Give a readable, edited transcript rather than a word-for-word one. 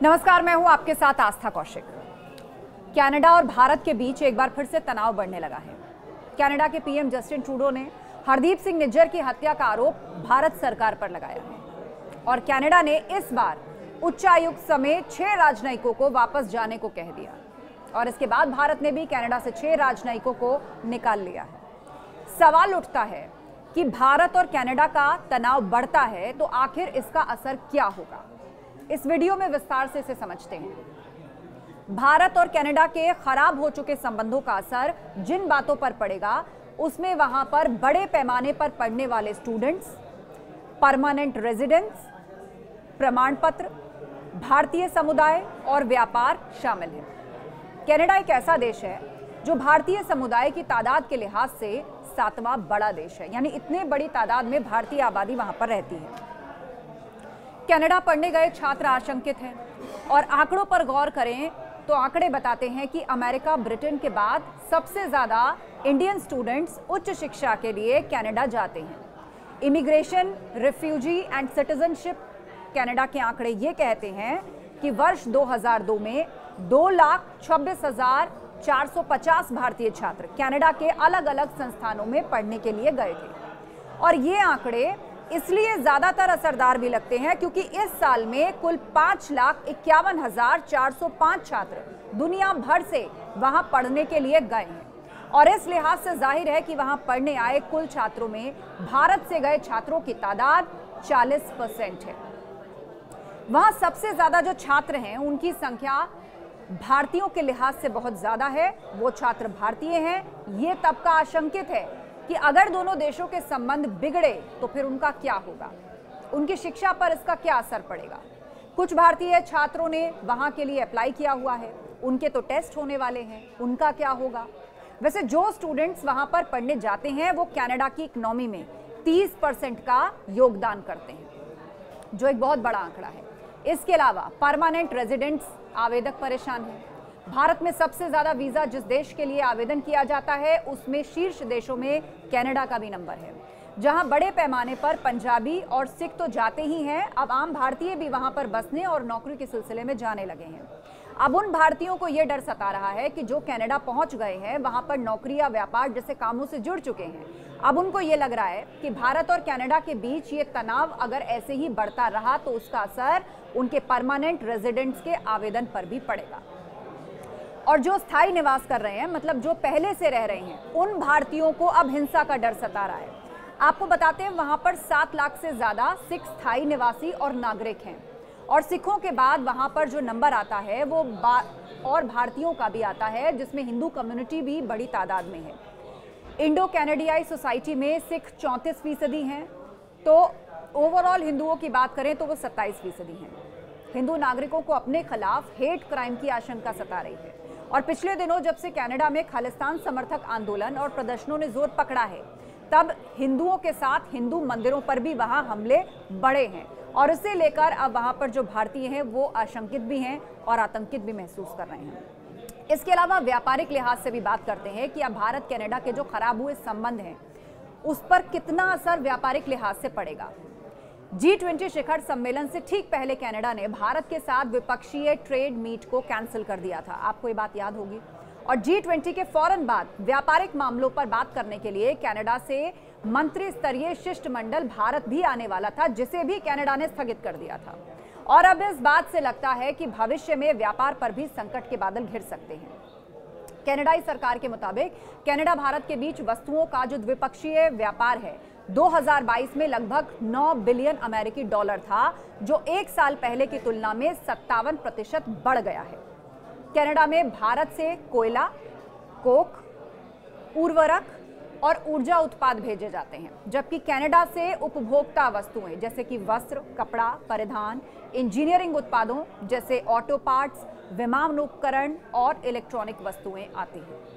नमस्कार, मैं हूं आपके साथ आस्था कौशिक। कनाडा और भारत के बीच एक बार फिर से तनाव बढ़ने लगा है। कनाडा के पीएम जस्टिन ट्रूडो ने हरदीप सिंह निज्जर की हत्या का आरोप भारत सरकार पर लगाया है और कनाडा ने इस बार उच्चायुक्त समेत 6 राजनयिकों को वापस जाने को कह दिया और इसके बाद भारत ने भी कनाडा से 6 राजनयिकों को निकाल लिया है। सवाल उठता है कि भारत और कनाडा का तनाव बढ़ता है तो आखिर इसका असर क्या होगा। इस वीडियो में विस्तार से इसे समझते हैं। भारत और कनाडा के खराब हो चुके संबंधों का असर जिन बातों पर पड़ेगा उसमें वहां पर बड़े पैमाने पर पढ़ने वाले स्टूडेंट्स, परमानेंट रेजिडेंट्स, प्रमाण पत्र, भारतीय समुदाय और व्यापार शामिल है। कनाडा एक ऐसा देश है जो भारतीय समुदाय की तादाद के लिहाज से 7वां बड़ा देश है, यानी इतने बड़ी तादाद में भारतीय आबादी वहां पर रहती है। कनाडा पढ़ने गए छात्र आशंकित हैं और आंकड़ों पर गौर करें तो आंकड़े बताते हैं कि अमेरिका, ब्रिटेन के बाद सबसे ज्यादा इंडियन स्टूडेंट्स उच्च शिक्षा के लिए कनाडा जाते हैं। Immigration, refugee and citizenship Canada के आंकड़े ये कहते हैं कि वर्ष 2002 में 2,26,450 भारतीय छात्र कनाडा के अलग अलग संस्थानों में पढ़ने के लिए गए थे और ये आंकड़े इसलिए ज्यादातर असरदार भी लगते हैं क्योंकि इस साल में कुल 5,51,405 छात्र दुनिया भर से वहां पढ़ने के लिए गए हैं और इस लिहाज से जाहिर है कि वहां पढ़ने आए कुल छात्रों में भारत से गए छात्रों की तादाद 40% है। वहां सबसे ज्यादा जो छात्र हैं उनकी संख्या भारतीयों के लिहाज से बहुत ज्यादा है। वो छात्र भारतीय हैं। ये तबका आशंकित है कि अगर दोनों देशों के संबंध बिगड़े तो फिर उनका क्या होगा, उनकी शिक्षा पर इसका क्या असर पड़ेगा। कुछ भारतीय छात्रों ने वहां के लिए अप्लाई किया हुआ है, उनके तो टेस्ट होने वाले हैं, उनका क्या होगा। वैसे जो स्टूडेंट्स वहां पर पढ़ने जाते हैं वो कनाडा की इकोनॉमी में 30% का योगदान करते हैं, जो एक बहुत बड़ा आंकड़ा है। इसके अलावा परमानेंट रेजिडेंट्स आवेदक परेशान हैं। भारत में सबसे ज्यादा वीजा जिस देश के लिए आवेदन किया जाता है उसमें शीर्ष देशों में कनाडा का भी नंबर है, जहां बड़े पैमाने पर पंजाबी और सिख तो जाते ही हैं, अब आम भारतीय भी वहां पर बसने और नौकरी के सिलसिले में जाने लगे हैं। अब उन भारतीयों को यह डर सता रहा है कि जो कनाडा पहुंच गए हैं, वहां पर नौकरी या व्यापार जैसे कामों से जुड़ चुके हैं, अब उनको ये लग रहा है कि भारत और कनाडा के बीच ये तनाव अगर ऐसे ही बढ़ता रहा तो उसका असर उनके परमानेंट रेजिडेंट्स के आवेदन पर भी पड़ेगा और जो स्थायी निवास कर रहे हैं, मतलब जो पहले से रह रहे हैं, उन भारतीयों को अब हिंसा का डर सता रहा है। आपको बताते हैं वहां पर 7 लाख से ज्यादा सिख स्थायी निवासी और नागरिक हैं और सिखों के बाद वहां पर जो नंबर आता है वो और भारतीयों का भी आता है, जिसमें हिंदू कम्युनिटी भी बड़ी तादाद में है। इंडो कैनेडियाई सोसाइटी में सिख 34% हैं, तो ओवरऑल हिंदुओं की बात करें तो वो 27% हैं। हिंदू नागरिकों को अपने खिलाफ हेट क्राइम की आशंका सता रही है और पिछले दिनों जब से कनाडा में खालिस्तान समर्थक आंदोलन और प्रदर्शनों ने जोर पकड़ा है, तब हिंदुओं के साथ हिंदू मंदिरों पर भी वहां हमले बढ़े हैं और इसे लेकर अब वहां पर जो भारतीय हैं वो आशंकित भी हैं और आतंकित भी महसूस कर रहे हैं। इसके अलावा व्यापारिक लिहाज से भी बात करते हैं कि अब भारत कनाडा के जो खराब हुए संबंध हैं उस पर कितना असर व्यापारिक लिहाज से पड़ेगा। G20 शिखर सम्मेलन से ठीक पहले कनाडा ने भारत के साथ द्विपक्षीय ट्रेड मीट को कैंसिल कर दिया था, आपको ये बात याद होगी। और G20 के फौरन बाद व्यापारिक मामलों पर बात करने के लिए कनाडा से मंत्री स्तरीय शिष्टमंडल भारत भी आने वाला था, जिसे भी कनाडा ने स्थगित कर दिया था और अब इस बात से लगता है कि भविष्य में व्यापार पर भी संकट के बादल घिर सकते हैं। कनाडाई सरकार के मुताबिक कनाडा भारत के बीच वस्तुओं का जो द्विपक्षीय व्यापार है 2022 में लगभग 9 बिलियन अमेरिकी डॉलर था, जो एक साल पहले की तुलना में 57% बढ़ गया है। कनाडा में भारत से कोयला, कोक, उर्वरक और ऊर्जा उत्पाद भेजे जाते हैं, जबकि कनाडा से उपभोक्ता वस्तुएं जैसे कि वस्त्र, कपड़ा, परिधान, इंजीनियरिंग उत्पादों जैसे ऑटो पार्ट्स, विमान उपकरण और इलेक्ट्रॉनिक वस्तुएं आती हैं।